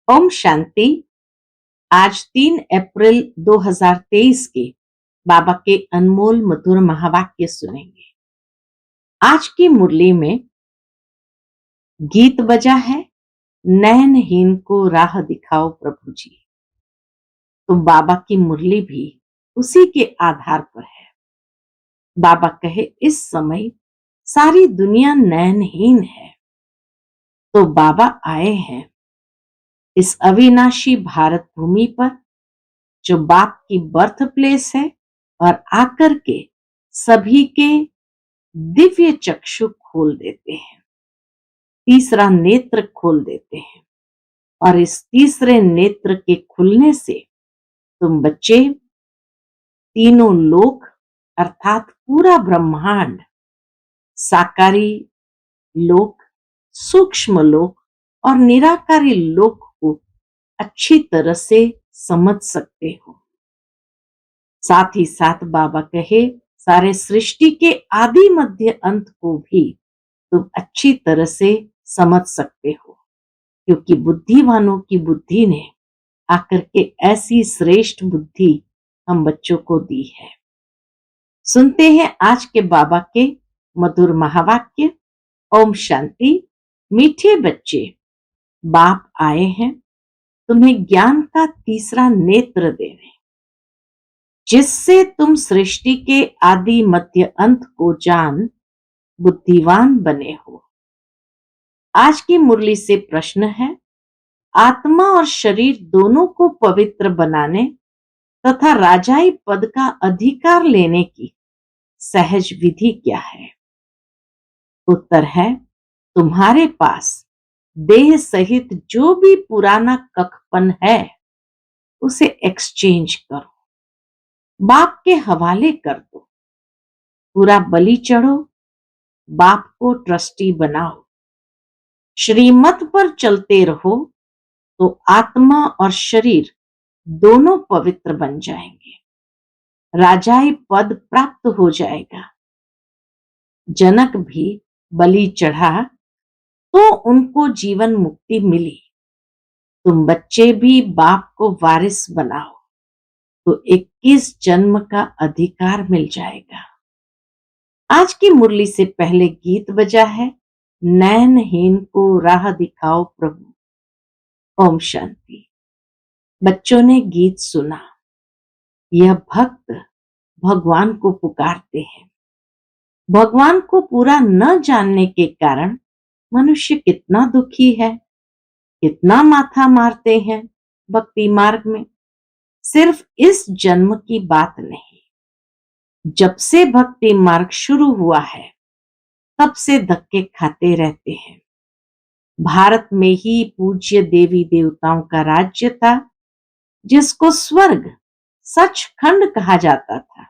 ओम शांति। आज 3 अप्रैल 2023 के बाबा के अनमोल मधुर महावाक्य सुनेंगे। आज की मुरली में गीत बजा है, नयनहीन को राह दिखाओ प्रभु जी। तो बाबा की मुरली भी उसी के आधार पर है। बाबा कहे इस समय सारी दुनिया नयनहीन है, तो बाबा आए हैं इस अविनाशी भारत भूमि पर, जो बाप की बर्थ प्लेस है, और आकर के सभी के दिव्य चक्षु खोल देते हैं, तीसरा नेत्र खोल देते हैं। और इस तीसरे नेत्र के खुलने से तुम बच्चे तीनों लोक अर्थात पूरा ब्रह्मांड, साकारी लोक, सूक्ष्म लोक और निराकारी लोक को अच्छी तरह से समझ सकते हो। साथ ही साथ बाबा कहे सारे सृष्टि के आदि मध्य अंत को भी तुम अच्छी तरह से समझ सकते हो, क्योंकि बुद्धिवानों की बुद्धि ने आकर के ऐसी श्रेष्ठ बुद्धि हम बच्चों को दी है। सुनते हैं आज के बाबा के मधुर महावाक्य। ओम शांति। मीठे बच्चे, बाप आए हैं तुम्हें ज्ञान का तीसरा नेत्र देने, जिससे तुम सृष्टि के आदि मध्य अंत को जान बुद्धिवान बने हो। आज की मुरली से प्रश्न है, आत्मा और शरीर दोनों को पवित्र बनाने तथा राजाई पद का अधिकार लेने की सहज विधि क्या है? उत्तर है, तुम्हारे पास देह सहित जो भी पुराना कखपन है उसे एक्सचेंज करो, बाप के हवाले कर दो, पूरा बलि चढ़ो, बाप को ट्रस्टी बनाओ, श्रीमत पर चलते रहो तो आत्मा और शरीर दोनों पवित्र बन जाएंगे, राजाई पद प्राप्त हो जाएगा। जनक भी बलि चढ़ा तो उनको जीवन मुक्ति मिली। तुम बच्चे भी बाप को वारिस बनाओ तो 21 जन्म का अधिकार मिल जाएगा। आज की मुरली से पहले गीत बजा है, नयनहीन को राह दिखाओ प्रभु। ओम शांति। बच्चों ने गीत सुना। यह भक्त भगवान को पुकारते हैं। भगवान को पूरा न जानने के कारण मनुष्य कितना दुखी है, कितना माथा मारते हैं भक्ति मार्ग में। सिर्फ इस जन्म की बात नहीं, जब से भक्ति मार्ग शुरू हुआ है तब से धक्के खाते रहते हैं। भारत में ही पूज्य देवी देवताओं का राज्य था, जिसको स्वर्ग सचखंड कहा जाता था।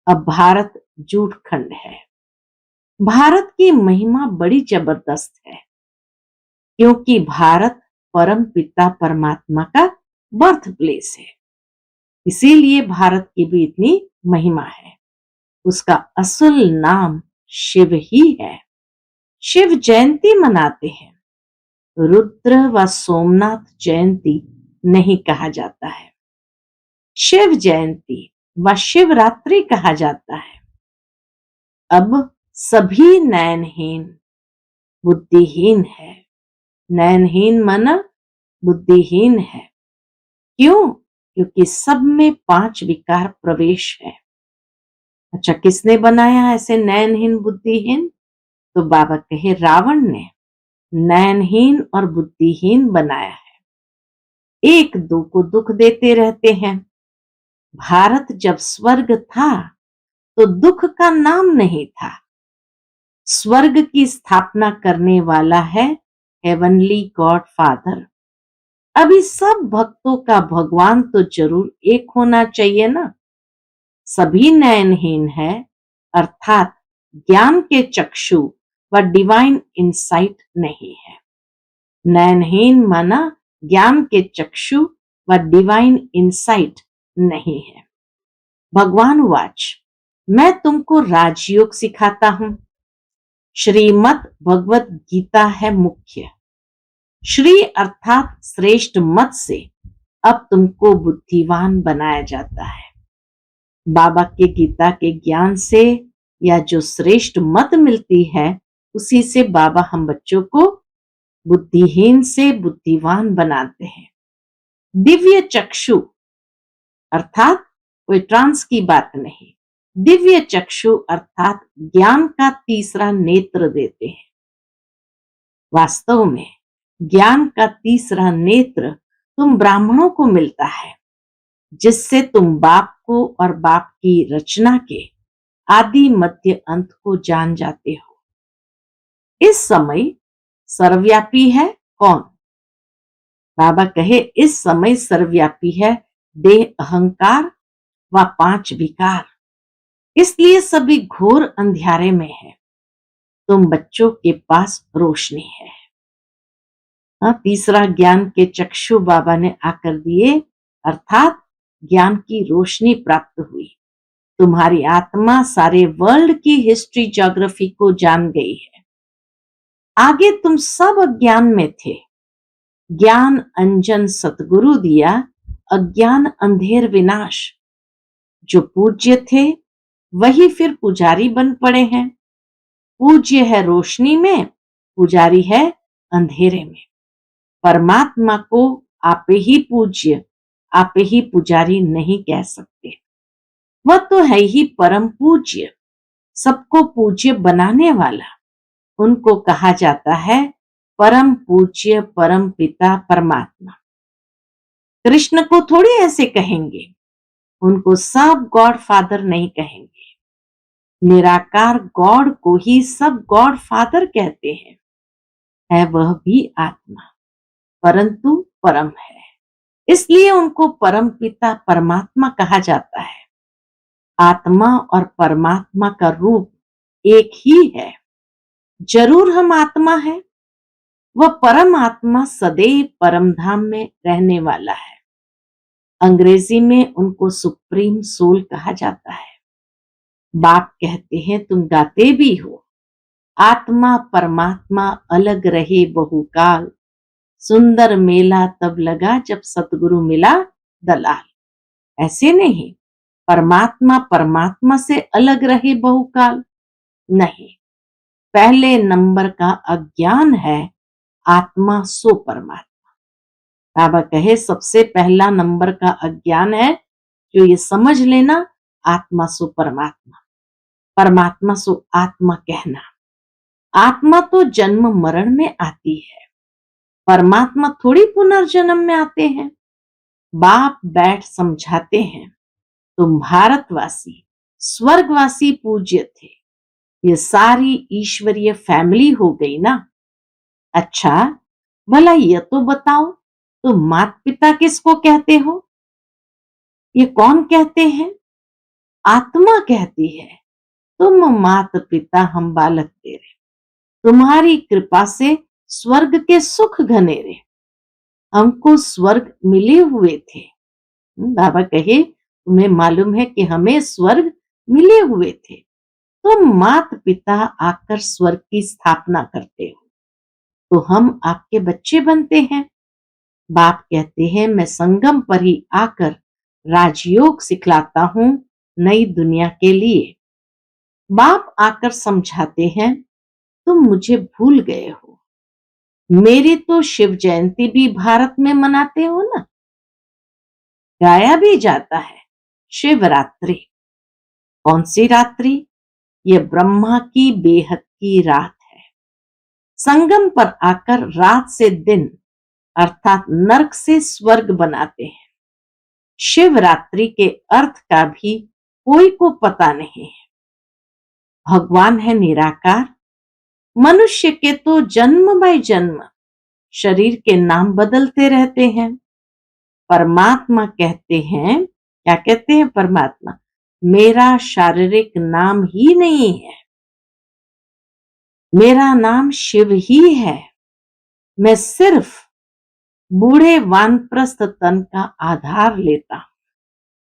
अब भारत झूठ खंड है। भारत की महिमा बड़ी जबरदस्त है, क्योंकि भारत परम पिता परमात्मा का बर्थ प्लेस है। इसीलिए भारत की भी इतनी महिमा है। उसका असल नाम शिव ही है। शिव जयंती मनाते हैं, रुद्र व सोमनाथ जयंती नहीं कहा जाता है। शिव जयंती व शिवरात्रि कहा जाता है। अब सभी नयनहीन बुद्धिहीन है। नयनहीन मन बुद्धिहीन है। क्यों? क्योंकि सब में 5 विकार प्रवेश है। अच्छा, किसने बनाया ऐसे नयनहीन बुद्धिहीन? तो बाबा कहे रावण ने नयनहीन और बुद्धिहीन बनाया है। एक दो को दुख देते रहते हैं। भारत जब स्वर्ग था तो दुख का नाम नहीं था। स्वर्ग की स्थापना करने वाला है हेवनली गॉड फादर। अभी सब भक्तों का भगवान तो जरूर एक होना चाहिए ना। सभी नयनहीन है, अर्थात ज्ञान के चक्षु व डिवाइन इंसाइट नहीं है। नयनहीन माना ज्ञान के चक्षु व डिवाइन इंसाइट नहीं है। भगवान वाच, मैं तुमको राजयोग सिखाता हूं। श्रीमद् भगवत गीता है मुख्य। श्री अर्थात श्रेष्ठ मत से अब तुमको बुद्धिवान बनाया जाता है। बाबा के गीता के ज्ञान से या जो श्रेष्ठ मत मिलती है उसी से बाबा हम बच्चों को बुद्धिहीन से बुद्धिवान बनाते हैं। दिव्य चक्षु अर्थात कोई ट्रांस की बात नहीं, दिव्य चक्षु अर्थात ज्ञान का तीसरा नेत्र देते हैं। वास्तव में ज्ञान का तीसरा नेत्र तुम ब्राह्मणों को मिलता है, जिससे तुम बाप को और बाप की रचना के आदि मध्य अंत को जान जाते हो। इस समय सर्वव्यापी है कौन? बाबा कहे इस समय सर्वव्यापी है देह अहंकार व 5 विकार, इसलिए सभी घोर अंधियारे में है। तुम बच्चों के पास रोशनी है। तीसरा ज्ञान के चक्षु बाबा ने आकर दिए, अर्थात ज्ञान की रोशनी प्राप्त हुई। तुम्हारी आत्मा सारे वर्ल्ड की हिस्ट्री ज्योग्राफी को जान गई है। आगे तुम सब अज्ञान में थे, ज्ञान अंजन सतगुरु दिया, अज्ञान अंधेर विनाश। जो पूज्य थे वही फिर पुजारी बन पड़े हैं। पूज्य है रोशनी में, पुजारी है अंधेरे में। परमात्मा को आप ही पूज्य, आप ही पुजारी नहीं कह सकते। वह तो है ही परम पूज्य, सबको पूज्य बनाने वाला। उनको कहा जाता है परम पूज्य परम पिता परमात्मा। कृष्ण को थोड़ी ऐसे कहेंगे, उनको सब गॉड फादर नहीं कहेंगे। निराकार गॉड को ही सब गॉड फादर कहते हैं। है वह भी आत्मा, परंतु परम है, इसलिए उनको परम पिता परमात्मा कहा जाता है। आत्मा और परमात्मा का रूप एक ही है। जरूर हम आत्मा है, वह परम आत्मा सदैव परम धाम में रहने वाला है। अंग्रेजी में उनको सुप्रीम सोल कहा जाता है। बाप कहते हैं तुम गाते भी हो, आत्मा परमात्मा अलग रहे बहुकाल, सुंदर मेला तब लगा जब सतगुरु मिला दलाल। ऐसे नहीं परमात्मा परमात्मा से अलग रहे बहुकाल, नहीं। पहले नंबर का अज्ञान है आत्मा सो परमात्मा। बाबा कहे सबसे पहला नंबर का अज्ञान है जो ये समझ लेना, आत्मा सो परमात्मा, परमात्मा सो आत्मा कहना। आत्मा तो जन्म मरण में आती है, परमात्मा थोड़ी पुनर्जन्म में आते हैं। बाप बैठ समझाते हैं तुम भारतवासी स्वर्गवासी पूज्य थे, ये सारी ईश्वरीय फैमिली हो गई ना। अच्छा भला ये तो बताओ तुम माता पिता किसको कहते हो? ये कौन कहते हैं? आत्मा कहती है तुम माता पिता हम बालक तेरे, तुम्हारी कृपा से स्वर्ग के सुख घनेरे, हमको स्वर्ग मिले हुए थे। बाबा कहे तुम्हें मालूम है कि हमें स्वर्ग मिले हुए थे, तुम माता पिता आकर स्वर्ग की स्थापना करते हो तो हम आपके बच्चे बनते हैं। बाप कहते हैं मैं संगम पर ही आकर राजयोग सिखलाता हूं नई दुनिया के लिए। बाप आकर समझाते हैं तुम मुझे भूल गए हो, मेरी तो शिव जयंती भी भारत में मनाते हो ना, गाया भी जाता है शिवरात्रि। कौन सी रात्रि? ये ब्रह्मा की बेहद की रात है। संगम पर आकर रात से दिन अर्थात नरक से स्वर्ग बनाते हैं। शिवरात्रि के अर्थ का भी कोई को पता नहीं है। भगवान है निराकार, मनुष्य के तो जन्म बाय जन्म शरीर के नाम बदलते रहते हैं। परमात्मा कहते हैं, क्या कहते हैं परमात्मा? मेरा शारीरिक नाम ही नहीं है, मेरा नाम शिव ही है। मैं सिर्फ बूढ़े वानप्रस्थ तन का आधार लेता हूं।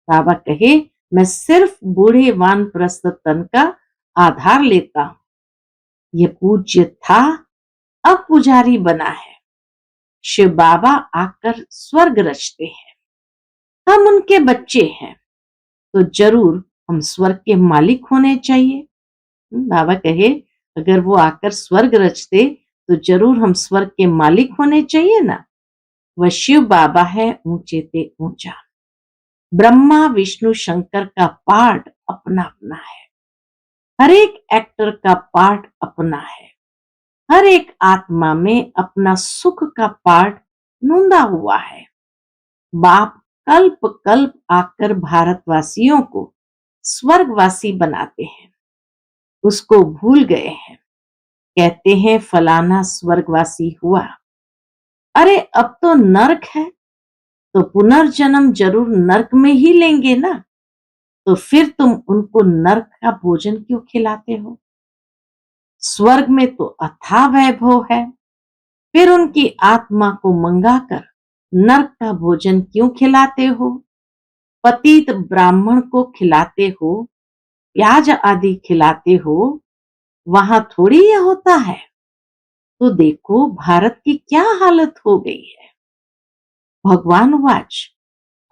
बाबा कहे मैं सिर्फ बूढ़े वानप्रस्थ तन का आधार लेता हूं। ये पूज्य था, अब पुजारी बना है। शिव बाबा आकर स्वर्ग रचते हैं, हम उनके बच्चे हैं, तो जरूर हम स्वर्ग के मालिक होने चाहिए। बाबा कहे अगर वो आकर स्वर्ग रचते तो जरूर हम स्वर्ग के मालिक होने चाहिए ना। वह शिव बाबा है ऊंचे ते ऊंचा। ब्रह्मा विष्णु शंकर का पार्ट अपना अपना है, हर एक एक्टर का पार्ट अपना है, हर एक आत्मा में अपना सुख का पार्ट नूंदा हुआ है। बाप कल्प कल्प आकर भारतवासियों को स्वर्गवासी बनाते हैं, उसको भूल गए हैं। कहते हैं फलाना स्वर्गवासी हुआ, अरे अब तो नर्क है, तो पुनर्जन्म जरूर नर्क में ही लेंगे ना, तो फिर तुम उनको नर्क का भोजन क्यों खिलाते हो? स्वर्ग में तो अथाह वैभव है, फिर उनकी आत्मा को मंगाकर नर्क का भोजन क्यों खिलाते हो? पतित ब्राह्मण को खिलाते हो, प्याज आदि खिलाते हो, वहां थोड़ी यह होता है। तो देखो भारत की क्या हालत हो गई है। भगवान वाच,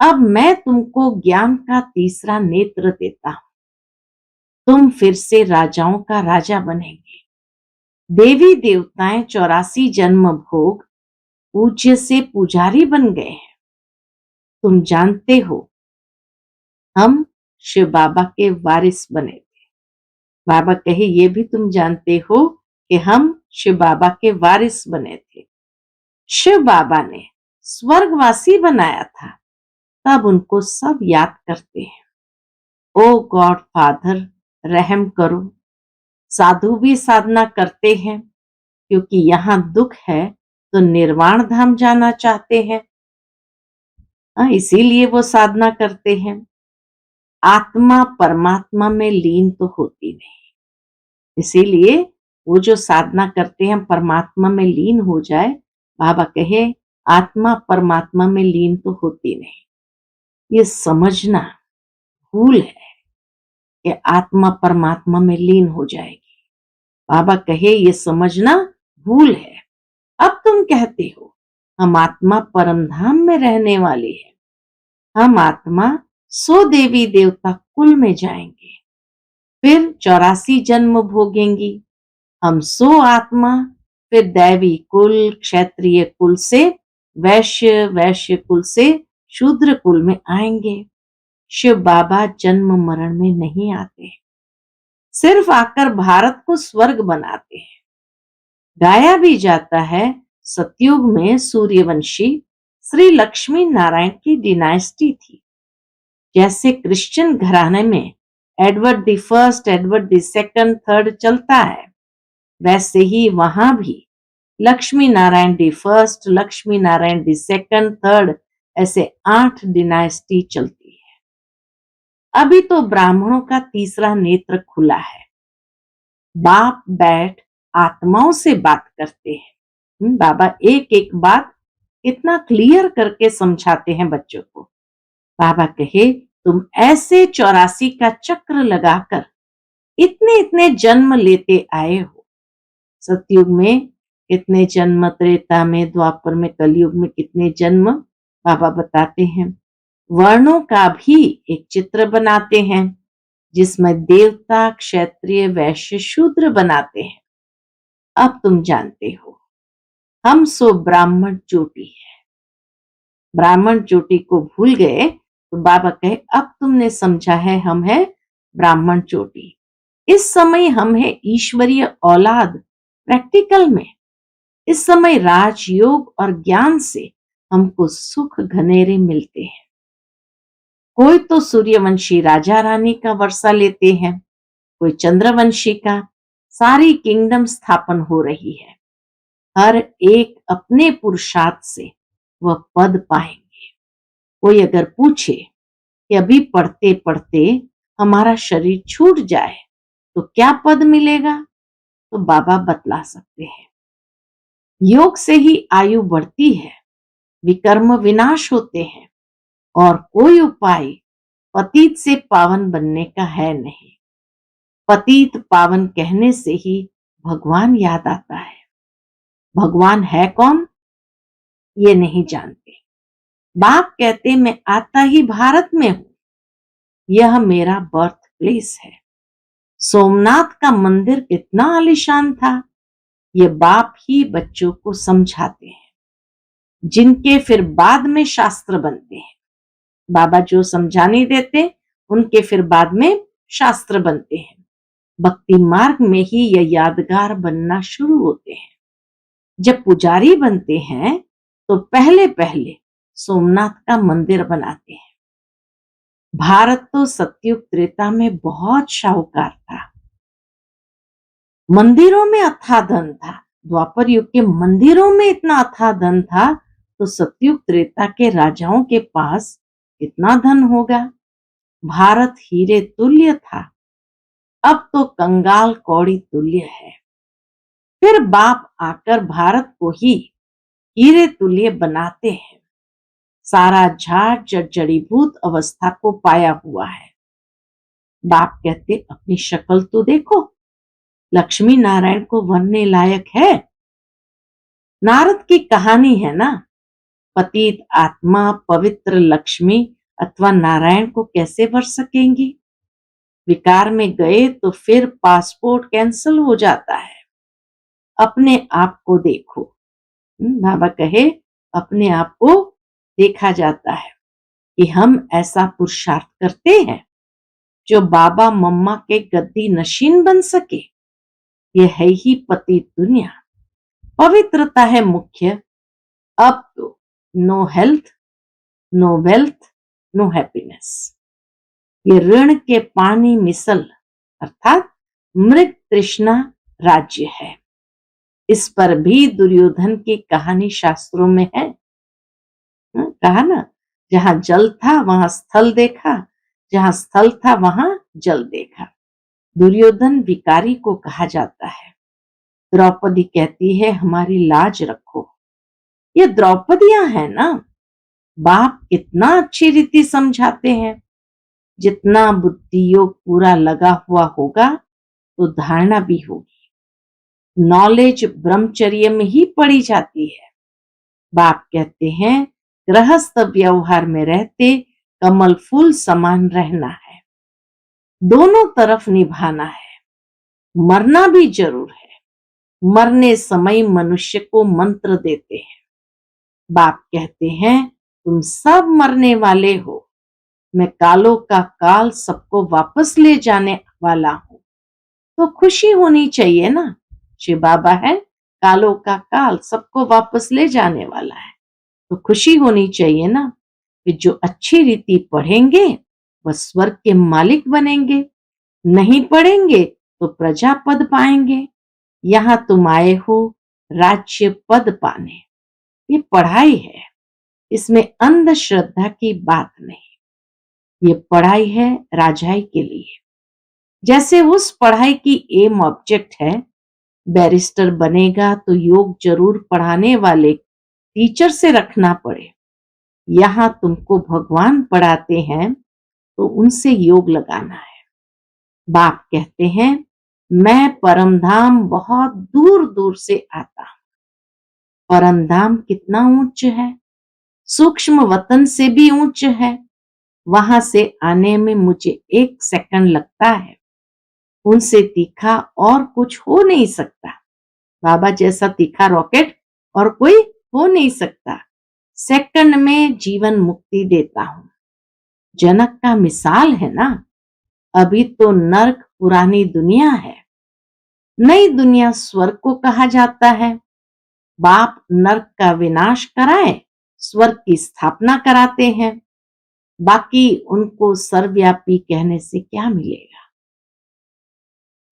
अब मैं तुमको ज्ञान का तीसरा नेत्र देता हूं, तुम फिर से राजाओं का राजा बनेंगे। देवी देवताएं 84 जन्म भोग पूज्य से पुजारी बन गए हैं। तुम जानते हो हम शिव बाबा के वारिस बने थे। बाबा कहे ये भी तुम जानते हो कि हम शिव बाबा के वारिस बने थे। शिव बाबा ने स्वर्गवासी बनाया था, तब उनको सब याद करते हैं। ओ गॉड फादर रहम करो। साधु भी साधना करते हैं, क्योंकि यहाँ दुख है तो निर्वाण धाम जाना चाहते हैं। इसीलिए वो साधना करते हैं। आत्मा परमात्मा में लीन तो होती नहीं, इसीलिए वो जो साधना करते हैं परमात्मा में लीन हो जाए। बाबा कहे आत्मा परमात्मा में लीन तो होती नहीं। ये समझना भूल है कि आत्मा परमात्मा में लीन हो जाएगी। बाबा कहे ये समझना भूल है। अब तुम कहते हो हम आत्मा परम धाम में रहने वाली है, हम आत्मा 100 देवी देवता कुल में जाएंगे, फिर 84 जन्म भोगेंगी। हम 100 आत्मा फिर दैवी कुल, क्षत्रिय कुल से वैश्य, वैश्य कुल से शूद्र कुल में आएंगे। शिव बाबा जन्म मरण में नहीं आते, सिर्फ आकर भारत को स्वर्ग बनाते हैं। गाया भी जाता है सतयुग में सूर्यवंशी श्री लक्ष्मी नारायण की डिनाइस्टी थी। जैसे क्रिश्चियन घराने में Edward the first, Edward the second, third चलता है, वैसे ही वहां भी Lakshmi Narayan the first, Lakshmi Narayan the second, third, ऐसे 8 डिनाइस्टी चलती है। अभी तो ब्राह्मणों का तीसरा नेत्र खुला है। बाप बैठ आत्माओं से बात करते हैं। बाबा एक एक बात इतना क्लियर करके समझाते हैं बच्चों को। बाबा कहे तुम ऐसे 84 का चक्र लगाकर इतने इतने जन्म लेते आए हो। सतयुग में कितने जन्म, त्रेता में, द्वापर में, कलयुग में कितने जन्म बाबा बताते हैं। वर्णों का भी एक चित्र बनाते हैं, जिसमें देवता, क्षत्रिय, वैश्य, शूद्र बनाते हैं। अब तुम जानते हो हम सो ब्राह्मण चोटी है। ब्राह्मण चोटी को भूल गए तो बाबा कहे अब तुमने समझा है हम है ब्राह्मण चोटी। इस समय हम है ईश्वरीय औलाद प्रैक्टिकल में। इस समय राजयोग और ज्ञान से हमको सुख घनेरे मिलते हैं। कोई तो सूर्यवंशी राजा रानी का वर्षा लेते हैं, कोई चंद्रवंशी का। सारी किंगडम स्थापन हो रही है। हर एक अपने पुरुषार्थ से वह पद पाएंगे। कोई अगर पूछे कि अभी पढ़ते पढ़ते हमारा शरीर छूट जाए तो क्या पद मिलेगा, तो बाबा बतला सकते हैं। योग से ही आयु बढ़ती है, विकर्म विनाश होते हैं, और कोई उपाय पतित से पावन बनने का है नहीं। पतित पावन कहने से ही भगवान याद आता है। भगवान है कौन? ये नहीं जानते। बाप कहते मैं आता ही भारत में हूं, यह मेरा बर्थ प्लेस है। सोमनाथ का मंदिर कितना आलीशान था, ये बाप ही बच्चों को समझाते हैं, जिनके फिर बाद में शास्त्र बनते हैं। बाबा जो समझा नहीं देते उनके फिर बाद में शास्त्र बनते हैं। भक्ति मार्ग में ही ये यादगार बनना शुरू होते हैं। जब पुजारी बनते हैं तो पहले पहले सोमनाथ का मंदिर बनाते हैं। भारत तो सतयुग त्रेता में बहुत शाहूकार था, मंदिरों में अथाह धन था। द्वापर युग के मंदिरों में इतना अथाह धन था, तो सतयुग त्रेता के राजाओं के पास कितना धन होगा। भारत हीरे तुल्य था, अब तो कंगाल कौड़ी तुल्य है। फिर बाप आकर भारत को ही हीरे तुल्य बनाते हैं। सारा झाड़ जड़ीभूत अवस्था को पाया हुआ है। बाप कहते अपनी शक्ल तो देखो, लक्ष्मी नारायण को वरने लायक है। नारद की कहानी है ना, पतित आत्मा पवित्र लक्ष्मी अथवा नारायण को कैसे वर सकेंगी। विकार में गए तो फिर पासपोर्ट कैंसिल हो जाता है। अपने आप को देखो। बाबा कहे अपने आप को देखा जाता है कि हम ऐसा पुरुषार्थ करते हैं जो बाबा मम्मा के गद्दी नशीन बन सके। यह है ही पति दुनिया। पवित्रता है मुख्य। अब तो no health, no wealth, no happiness. ये ऋण के पानी मिसल अर्थात मृग तृष्णा राज्य है। इस पर भी दुर्योधन की कहानी शास्त्रों में है। कहा ना, जहां जल था वहां स्थल देखा, जहां स्थल था वहां जल देखा। दुर्योधन विकारी को कहा जाता है। द्रौपदी कहती है हमारी लाज रखो। ये द्रौपदियां है ना। बाप कितना अच्छी रीति समझाते हैं। जितना बुद्धि योग पूरा लगा हुआ होगा तो धारणा भी होगी। नॉलेज ब्रह्मचर्य में ही पड़ी जाती है। बाप कहते हैं गृहस्थ व्यवहार में रहते कमल फूल समान रहना है, दोनों तरफ निभाना है। मरना भी जरूर है। मरने समय मनुष्य को मंत्र देते हैं। बाप कहते हैं तुम सब मरने वाले हो, मैं कालों का काल सबको वापस ले जाने वाला हूं। तो खुशी होनी चाहिए ना। शिव बाबा है कालों का काल सबको वापस ले जाने वाला है, तो खुशी होनी चाहिए ना। कि जो अच्छी रीति पढ़ेंगे वह स्वर्ग के मालिक बनेंगे, नहीं पढ़ेंगे तो प्रजा पद पाएंगे। यहां तुम आए हो राज्य पद पाने। ये पढ़ाई है, इसमें अंधश्रद्धा की बात नहीं। ये पढ़ाई है राजाई के लिए। जैसे उस पढ़ाई की एम ऑब्जेक्ट है, बैरिस्टर बनेगा तो योग जरूर पढ़ाने वाले टीचर से रखना पड़े। यहां तुमको भगवान पढ़ाते हैं तो उनसे योग लगाना है। बाप कहते हैं मैं परमधाम बहुत दूर दूर से आता हूं। परमधाम कितना ऊंच है, सूक्ष्म वतन से भी ऊंच है। वहां से आने में मुझे 1 सेकंड लगता है। उनसे तीखा और कुछ हो नहीं सकता। बाबा जैसा तीखा रॉकेट और कोई हो नहीं सकता। सेकंड में जीवन मुक्ति देता हूं। जनक का मिसाल है ना। अभी तो नर्क पुरानी दुनिया है, नई दुनिया स्वर्ग को कहा जाता है। बाप नर्क का विनाश कराए, स्वर्ग की स्थापना कराते हैं। बाकी उनको सर्वव्यापी कहने से क्या मिलेगा।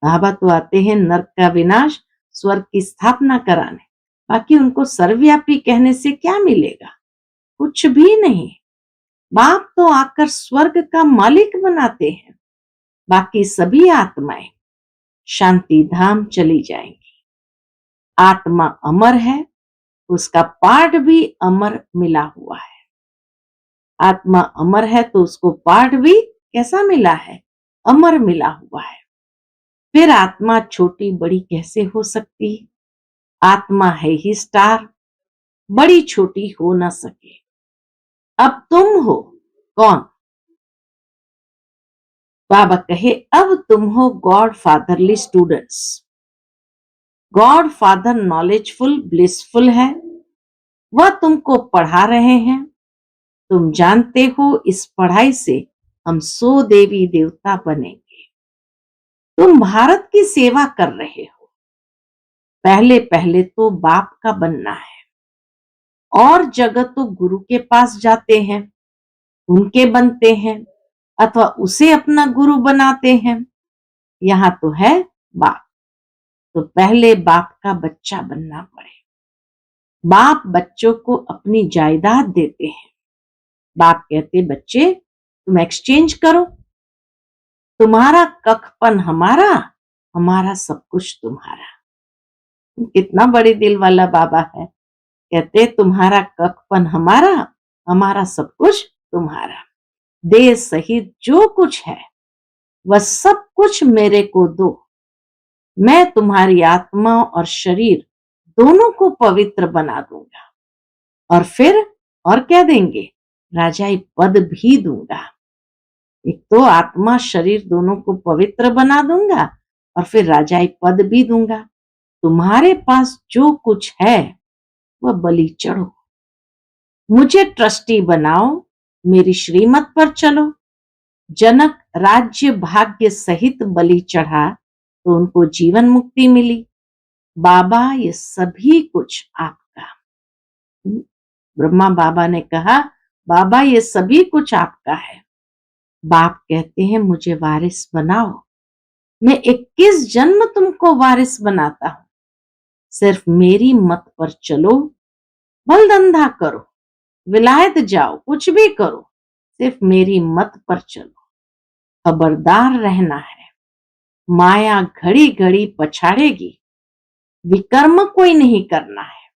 बाबा तो आते हैं नर्क का विनाश स्वर्ग की स्थापना कराने, बाकी उनको सर्वव्यापी कहने से क्या मिलेगा, कुछ भी नहीं। बाप तो आकर स्वर्ग का मालिक बनाते हैं, बाकी सभी आत्माएं शांति धाम चली जाएंगी। आत्मा अमर है, उसका पार्ट भी अमर मिला हुआ है। आत्मा अमर है तो उसको पार्ट भी कैसा मिला है, अमर मिला हुआ है। फिर आत्मा छोटी बड़ी कैसे हो सकती। आत्मा है ही स्टार, बड़ी छोटी हो न सके। अब तुम हो कौन? बाबा कहे, अब तुम हो God fatherly students. God father knowledgeful blissful है, वह तुमको पढ़ा रहे हैं। तुम जानते हो इस पढ़ाई से हम 100 देवी देवता बनेंगे। तुम भारत की सेवा कर रहे हो। पहले पहले तो बाप का बनना है, और जगत तो गुरु के पास जाते हैं, उनके बनते हैं, अथवा उसे अपना गुरु बनाते हैं। यहाँ तो है बाप, तो पहले बाप का बच्चा बनना पड़े। बाप बच्चों को अपनी जायदाद देते हैं। बाप कहते, बच्चे तुम एक्सचेंज करो, तुम्हारा कखपन हमारा, हमारा सब कुछ तुम्हारा। कितना बड़े दिल वाला बाबा है। कहते, तुम्हारा कखपन हमारा, हमारा सब कुछ तुम्हारा। देह सहित जो कुछ है वह सब कुछ मेरे को दो। मैं तुम्हारी आत्मा और शरीर दोनों को पवित्र बना दूंगा, और फिर और क्या देंगे? राजाई पद भी दूंगा। एक तो आत्मा शरीर दोनों को पवित्र बना दूंगा, और फिर राजाई पद भी दूंगा। तुम्हारे पास जो कुछ है वह बलि चढ़ो, मुझे ट्रस्टी बनाओ, मेरी श्रीमत पर चलो। जनक राज्य भाग्य सहित बलि चढ़ा तो उनको जीवन मुक्ति मिली। बाबा ये सभी कुछ आपका। ब्रह्मा बाबा ने कहा, बाबा ये सभी कुछ आपका है। बाप कहते हैं, मुझे वारिस बनाओ। मैं 21 जन्म तुमको वारिस बनाता हूं, सिर्फ मेरी मत पर चलो। बलधंधा करो, विलायत जाओ, कुछ भी करो, सिर्फ मेरी मत पर चलो। खबरदार रहना है, माया घड़ी घड़ी पछाड़ेगी। विकर्म कोई नहीं करना है,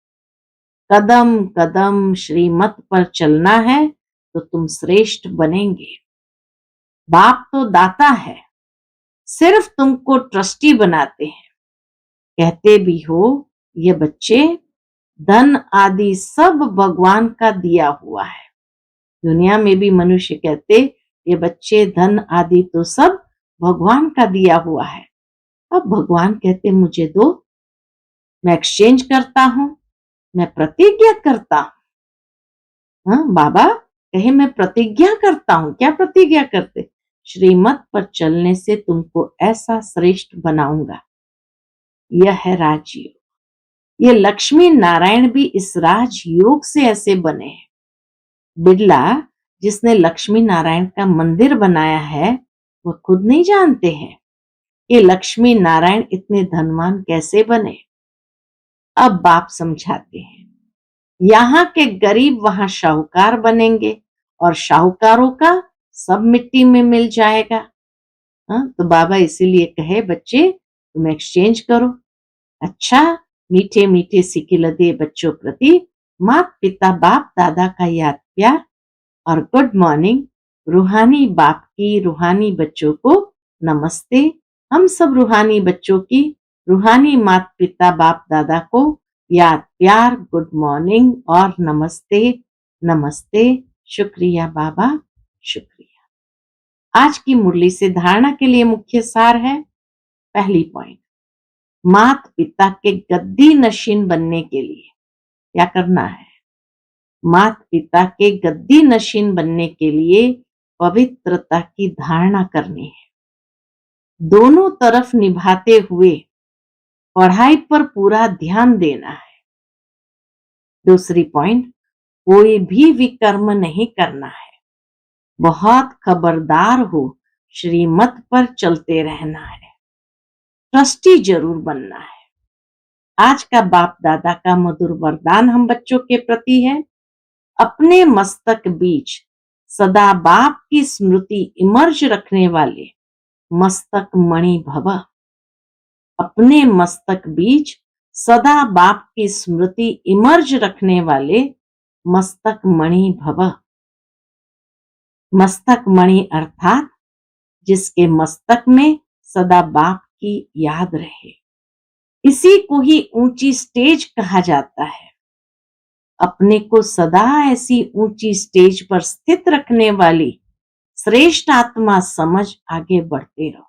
कदम कदम श्रीमत पर चलना है तो तुम श्रेष्ठ बनेंगे। बाप तो दाता है, सिर्फ तुमको ट्रस्टी बनाते हैं। कहते भी हो, ये बच्चे धन आदि सब भगवान का दिया हुआ है। दुनिया में भी मनुष्य कहते, ये बच्चे धन आदि तो सब भगवान का दिया हुआ है। अब भगवान कहते, मुझे दो, मैं एक्सचेंज करता हूं, मैं प्रतिज्ञा करता हूं। हाँ, बाबा कहे, मैं प्रतिज्ञा करता हूं। क्या प्रतिज्ञा करते? श्रीमत पर चलने से तुमको ऐसा श्रेष्ठ बनाऊंगा। यह है राजयोग। ये लक्ष्मी नारायण भी इस राजयोग से ऐसे बने हैं। बिरला जिसने लक्ष्मी नारायण का मंदिर बनाया है, वह खुद नहीं जानते हैं कि लक्ष्मी नारायण इतने धनवान कैसे बने। अब बाप समझाते हैं, यहाँ के गरीब वहां शाहूकार बनेंगे, और शाहूकारों का सब मिट्टी में मिल जाएगा। हाँ, तो बाबा इसीलिए कहे, बच्चे तुम एक्सचेंज करो। अच्छा, मीठे मीठे सिकिलदे बच्चों प्रति माता पिता बाप दादा का याद प्यार और गुड मॉर्निंग। रूहानी बाप की रूहानी बच्चों को नमस्ते। हम सब रूहानी बच्चों की रूहानी माता पिता बाप दादा को याद प्यार, गुड मॉर्निंग और नमस्ते नमस्ते। शुक्रिया बाबा, शुक्रिया। आज की मुरली से धारणा के लिए मुख्य सार है। पहली पॉइंट, माता पिता के गद्दी नशीन बनने के लिए क्या करना है? माता पिता के गद्दी नशीन बनने के लिए पवित्रता की धारणा करनी है। दोनों तरफ निभाते हुए पढ़ाई पर पूरा ध्यान देना है। दूसरी पॉइंट, कोई भी विकर्म नहीं करना है। बहुत खबरदार हो, श्रीमत पर चलते रहना है। ट्रस्टी जरूर बनना है। आज का बाप दादा का मधुर वरदान हम बच्चों के प्रति है, अपने मस्तक बीच सदा बाप की स्मृति इमर्ज रखने वाले मस्तक मणि भव। अपने मस्तक बीच सदा बाप की स्मृति इमर्ज रखने वाले मस्तक मणि भव। मस्तक मणि अर्थात जिसके मस्तक में सदा बाप की याद रहे। इसी को ही ऊंची स्टेज कहा जाता है। अपने को सदा ऐसी ऊंची स्टेज पर स्थित रखने वाली श्रेष्ठ आत्मा समझ आगे बढ़ते रहो।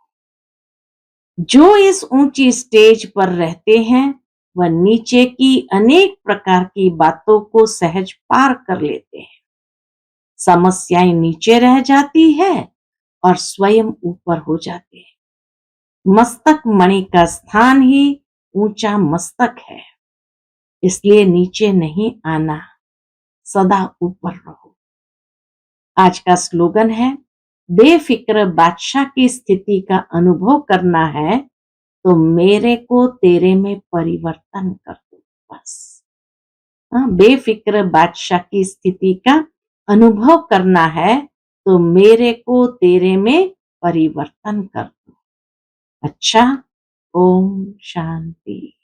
जो इस ऊंची स्टेज पर रहते हैं वह नीचे की अनेक प्रकार की बातों को सहज पार कर लेते हैं। समस्याएं नीचे रह जाती है और स्वयं ऊपर हो जाते हैं। मस्तक मणि का स्थान ही ऊंचा मस्तक है, इसलिए नीचे नहीं आना, सदा ऊपर रहो। आज का स्लोगन है, बेफिक्र बादशाह की स्थिति का अनुभव करना है तो मेरे को तेरे में परिवर्तन कर दो बस। बेफिक्र बादशाह की स्थिति का अनुभव करना है तो मेरे को तेरे में परिवर्तन कर दो। अच्छा, ओम शांति।